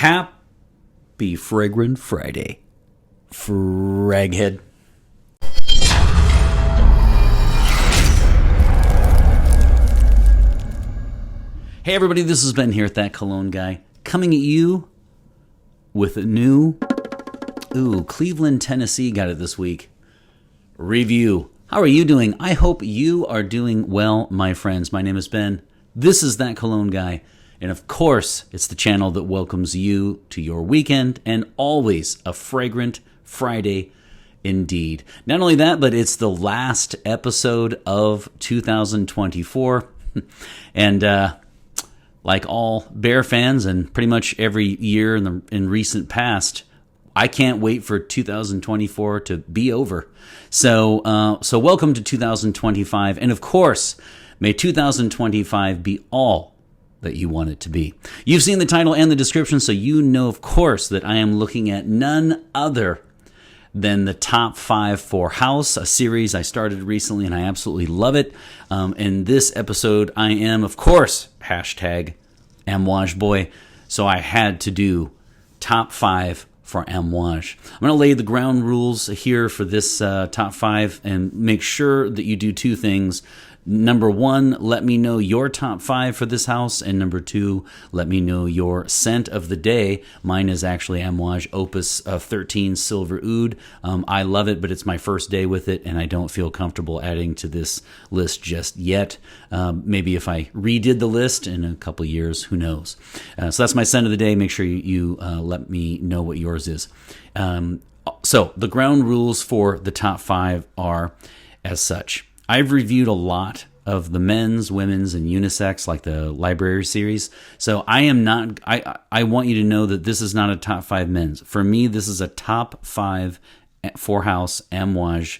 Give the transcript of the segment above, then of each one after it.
Happy Fragrant Friday, Fraghead. Hey everybody, this is Ben here at That Cologne Guy, coming at you with a new, Cleveland, Tennessee got it this week, review. How are you doing? I hope you are doing well, my friends. My name is Ben. This is That Cologne Guy. And of course, it's the channel that welcomes you to your weekend and always a fragrant Friday indeed. Not only that, but it's the last episode of 2024. And like all Bear fans and pretty much every year in recent past, I can't wait for 2024 to be over. So welcome to 2025. And of course, may 2025 be all that you want it to be. You've seen the title and the description, so you know, of course, that I am looking at none other than the top 5 for House, a series I started recently and I absolutely love it. In this episode, I am, of course, hashtag Amouage boy, so I had to do top 5 for Amouage. I'm going to lay the ground rules here for this top 5 and make sure that you do 2 things. Number 1, let me know your top 5 for this house. And number 2, let me know your scent of the day. Mine is actually Amouage Opus 13 Silver Oud. I love it, but it's my first day with it, and I don't feel comfortable adding to this list just yet. Maybe if I redid the list in a couple years, who knows? So that's my scent of the day. Make sure you let me know what yours is. So the ground rules for the top 5 are as such. I've reviewed a lot of the men's, women's, and unisex, like the library series. So I want you to know that this is not a top 5 men's. For me, this is a top 5 for House, Amouage,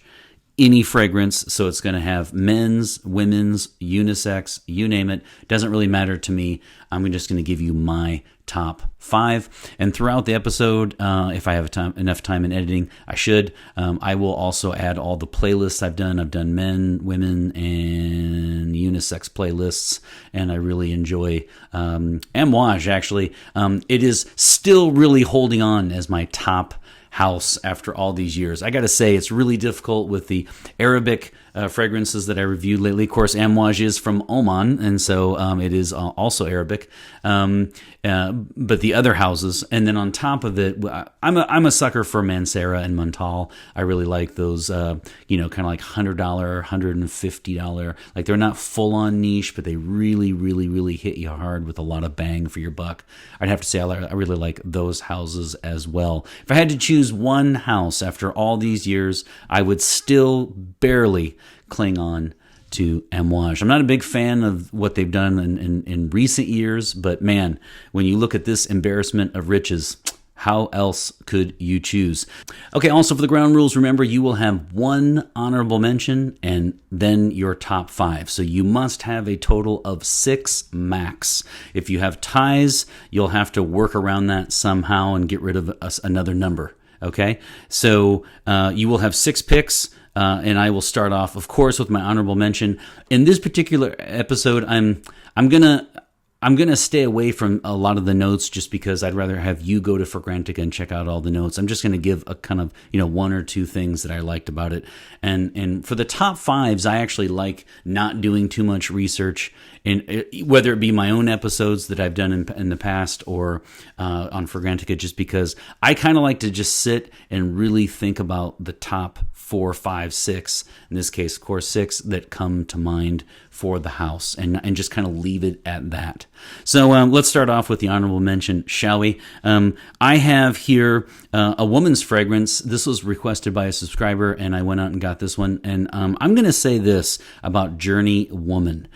any fragrance. So it's going to have men's, women's, unisex, you name it. Doesn't really matter to me. I'm just going to give you my top 5. And throughout the episode, if I have enough time in editing, I should. I will also add all the playlists I've done. I've done men, women, and unisex playlists, and I really enjoy Amouage, actually. It is still really holding on as my top house after all these years. I got to say, it's really difficult with the Arabic fragrances that I reviewed lately. Of course, Amouage is from Oman, and so it is also Arabic. But the other houses, and then on top of it, I'm a sucker for Mancera and Montal. I really like those, kind of like $100, $150. Like, they're not full on niche, but they really, really, really hit you hard with a lot of bang for your buck. I'd have to say I really like those houses as well. If I had to choose one house after all these years, I would still barely cling on to Amouage. I'm not a big fan of what they've done in recent years, but man, when you look at this embarrassment of riches, how else could you choose? Okay, also for the ground rules, remember you will have 1 honorable mention and then your top 5. So you must have a total of 6 max. If you have ties, you'll have to work around that somehow and get rid of another number. Okay, so you will have 6 picks. And I will start off, of course, with my honorable mention. In this particular episode, I'm gonna stay away from a lot of the notes just because I'd rather have you go to Fragrantica and check out all the notes. I'm just gonna give a kind of 1 or 2 things that I liked about it. And for the top 5s, I actually like not doing too much research, and whether it be my own episodes that I've done in the past or on Fragrantica, just because I kind of like to just sit and really think about the top 4, 5, 6, in this case, of course, 6 that come to mind for the house, and just kind of leave it at that. So let's start off with the honorable mention, shall we? I have here a woman's fragrance. This was requested by a subscriber, and I went out and got this one. And I'm going to say this about Journey Woman.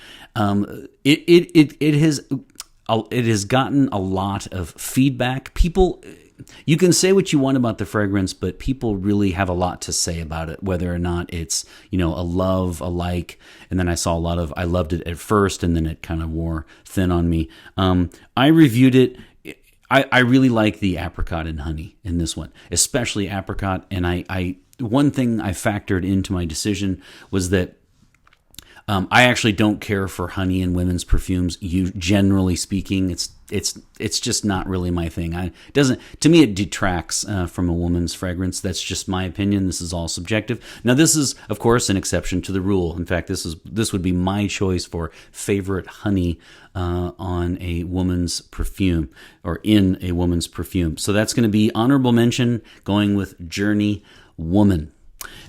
It has gotten a lot of feedback. People, you can say what you want about the fragrance, but people really have a lot to say about it, whether or not it's, a love, a like. And then I saw a lot of, I loved it at first, and then it kind of wore thin on me. I reviewed it. I really like the apricot and honey in this one, especially apricot. And one thing I factored into my decision was that I actually don't care for honey in women's perfumes. Generally speaking, it's it's just not really my thing. To me, it detracts from a woman's fragrance. That's just my opinion. This is all subjective. Now, this is, of course, an exception to the rule. In fact, this would be my choice for favorite honey on a woman's perfume, or in a woman's perfume. So that's going to be honorable mention, going with Journey Woman.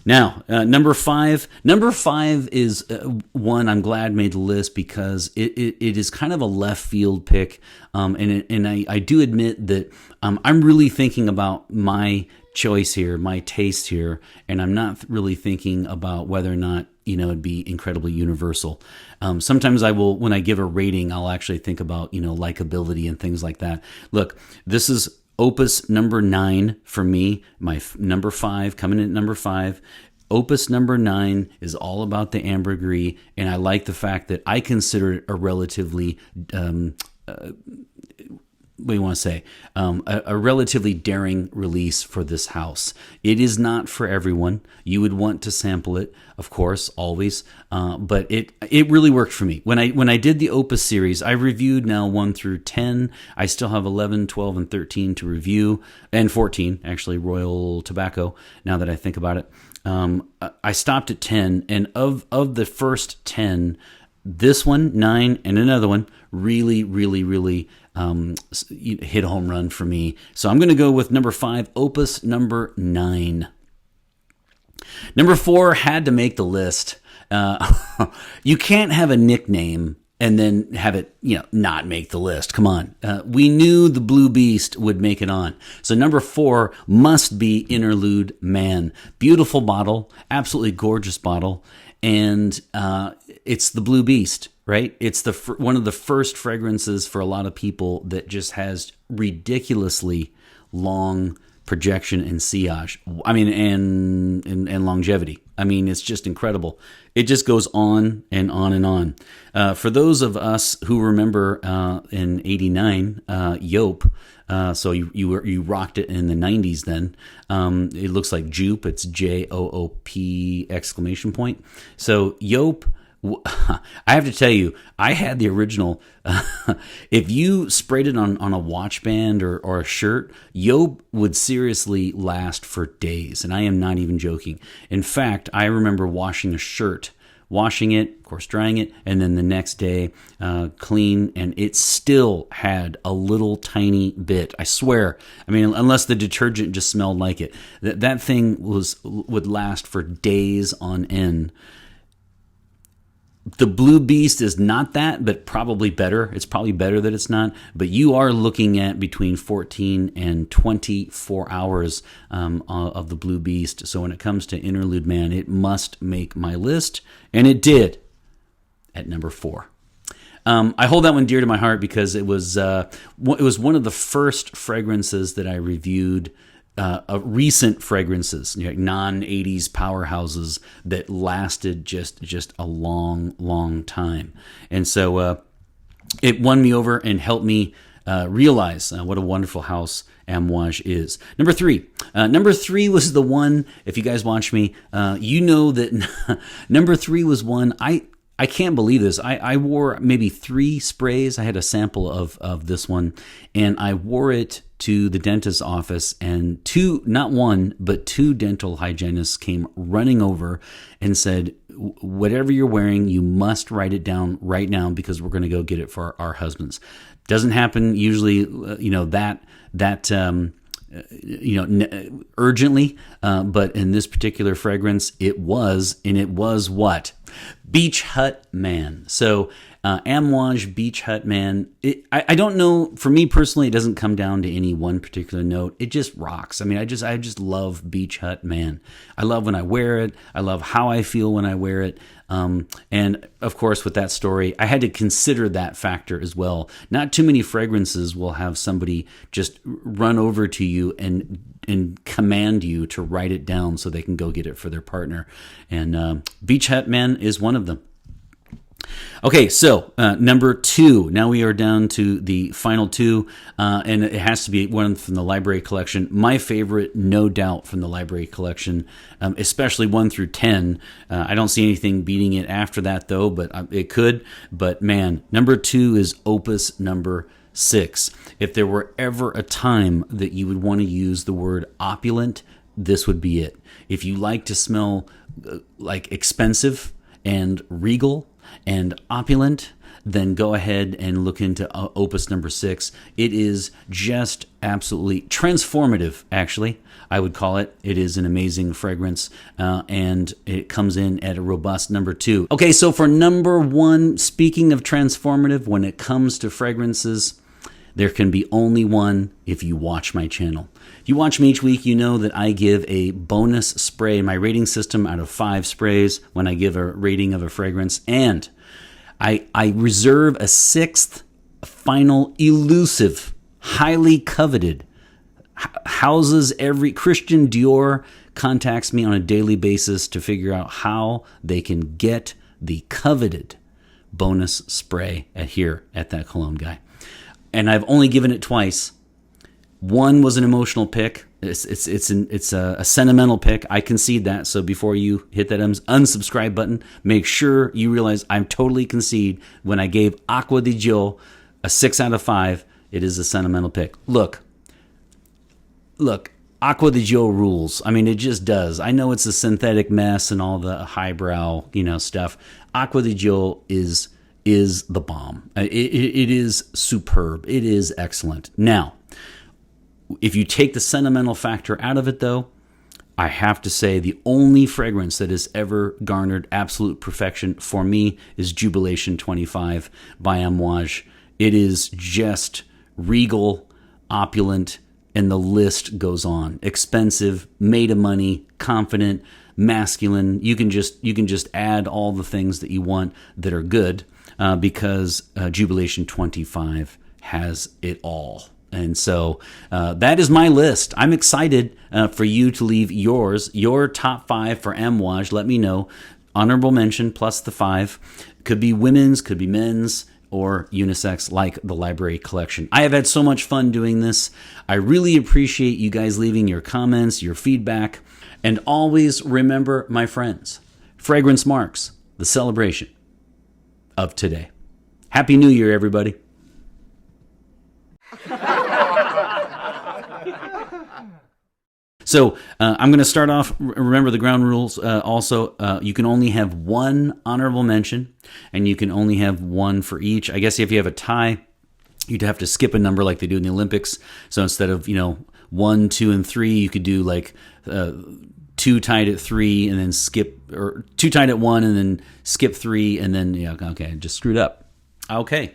Now, number five. Number five is one I'm glad made the list because it is kind of a left field pick, and I do admit that I'm really thinking about my choice here, my taste here, and I'm not really thinking about whether or not it'd be incredibly universal. Sometimes I will, when I give a rating, I'll actually think about likability and things like that. Look, this is Opus number 9 for me, my number 5, coming in at number 5. Opus number 9 is all about the ambergris, and I like the fact that I consider it a relatively, what do you want to say, a relatively daring release for this house. It is not for everyone. You would want to sample it, of course, always, but it really worked for me. When I did the Opus series, I reviewed now 1 through 10. I still have 11, 12, and 13 to review, and 14, actually, Royal Tobacco, now that I think about it. I stopped at 10, and of the first 10, this one, 9, and another one really, really, really hit a home run for me. So I'm going to go with number 5, Opus number 9. Number 4 had to make the list. You can't have a nickname and then have it, not make the list. Come on. We knew the Blue Beast would make it on. So number 4 must be Interlude Man. Beautiful bottle, absolutely gorgeous bottle. And it's the Blue Beast, right? It's one of the first fragrances for a lot of people that just has ridiculously long projection and sillage. I mean, and longevity. I mean, it's just incredible. It just goes on and on and on. For those of us who remember in '89, Yope. So you rocked it in the 90s then. It looks like Joop. It's Joop exclamation point. So Yope, I have to tell you, I had the original. If you sprayed it on a watch band or a shirt, Yope would seriously last for days. And I am not even joking. In fact, I remember washing a shirt, washing it, of course, drying it, and then the next day, clean, and it still had a little tiny bit. I swear. I mean, unless the detergent just smelled like it. That thing would last for days on end. The Blue Beast is not that, but probably better. It's probably better that it's not. But you are looking at between 14 and 24 hours of the Blue Beast. So when it comes to Interlude Man, it must make my list. And it did at number 4. I hold that one dear to my heart because it was one of the first fragrances that I reviewed. Recent fragrances, non-80s powerhouses that lasted just a long, long time. And so it won me over and helped me realize what a wonderful house Amouage is. Number 3. Number 3 was the one, if you guys watch me, you know that number 3 was one I can't believe this. I wore maybe 3 sprays. I had a sample of this one, and I wore it to the dentist's office, and not one, but 2 dental hygienists came running over and said, whatever you're wearing, you must write it down right now because we're going to go get it for our husbands. Doesn't happen usually, urgently, but in this particular fragrance, it was what? Beach Hut Man. So Amouage Beach Hut Man. I don't know. For me personally, it doesn't come down to any one particular note. It just rocks. I mean, I just love Beach Hut Man. I love when I wear it. I love how I feel when I wear it. And of course, with that story, I had to consider that factor as well. Not too many fragrances will have somebody just run over to you and command you to write it down so they can go get it for their partner. And Beach Hut Man is one of them. Okay, so number 2. Now we are down to the final 2, and it has to be one from the library collection. My favorite, no doubt, from the library collection, especially 1 through 10. I don't see anything beating it after that, though, but it could. But man, number 2 is Opus number 6. If there were ever a time that you would want to use the word opulent, this would be it. If you like to smell like expensive and regal and opulent, then go ahead and look into Opus number 6. It is just absolutely transformative, actually, I would call it. It is an amazing fragrance, and it comes in at a robust number 2. Okay, so for number 1, speaking of transformative, when it comes to fragrances, there can be only one if you watch my channel. If you watch me each week, you know that I give a bonus spray in my rating system out of 5 sprays when I give a rating of a fragrance, and I reserve a 6th final elusive, highly coveted, houses every Christian Dior contacts me on a daily basis to figure out how they can get the coveted bonus spray here at That Cologne Guy. And I've only given it twice. One was an emotional pick. It's a sentimental pick. I concede that. So before you hit that unsubscribe button, make sure you realize I'm totally concede. When I gave Acqua di Gio a 6 out of 5, it is a sentimental pick. Look, Acqua di Gio rules. I mean, it just does. I know it's a synthetic mess and all the highbrow, stuff. Acqua di Gio is the bomb. It is superb. It is excellent. Now, if you take the sentimental factor out of it, though, I have to say the only fragrance that has ever garnered absolute perfection for me is Jubilation 25 by Amouage. It is just regal, opulent, and the list goes on. Expensive, made of money, confident, masculine. You can just add all the things that you want that are good, because Jubilation 25 has it all. And so that is my list. I'm excited for you to leave your top 5 for Amouage. Let me know. Honorable mention plus the 5. Could be women's, could be men's, or unisex, like the library collection. I have had so much fun doing this. I really appreciate you guys leaving your comments, your feedback. And always remember, my friends, fragrance marks the celebration of today. Happy New Year, everybody. So I'm going to start off, remember the ground rules. Also, you can only have 1 honorable mention, and you can only have 1 for each. I guess if you have a tie, you'd have to skip a number like they do in the Olympics. So instead of 1, 2, and 3, you could do like 2 tied at 3 and then skip, or 2 tied at 1 and then skip 3, and then okay, I just screwed up. Okay,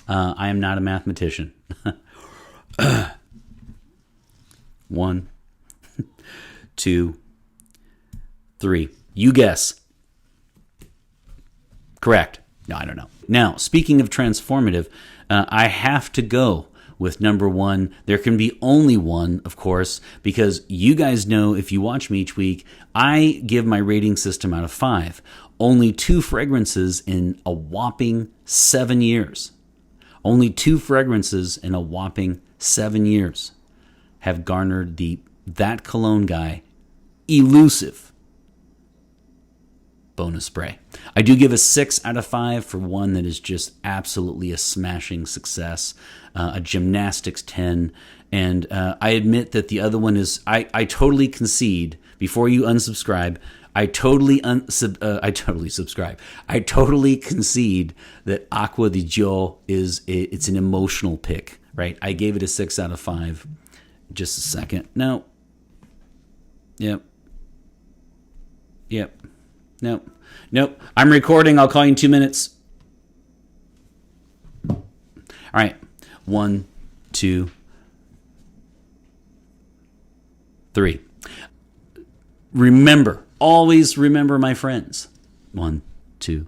I am not a mathematician. 1, 2, 3. You guess. Correct. No, I don't know. Now, speaking of transformative, I have to go with number 1. There can be only 1, of course, because you guys know, if you watch me each week, I give my rating system out of 5. Only 2 fragrances in a whopping 7 years. Only 2 fragrances in a whopping 7 years have garnered the That Cologne Guy elusive bonus spray. I do give a 6 out of 5 for one that is just absolutely a smashing success, a gymnastics 10. And I admit that the other one is, I totally concede, before you unsubscribe, I totally subscribe. I totally concede that Acqua di Gio it's an emotional pick, right? I gave it a 6 out of 5. Just a second. No. Yep. Nope. I'm recording. I'll call you in 2 minutes. All right. 1, 2, 3. Remember, always remember, my friends. 1, 2,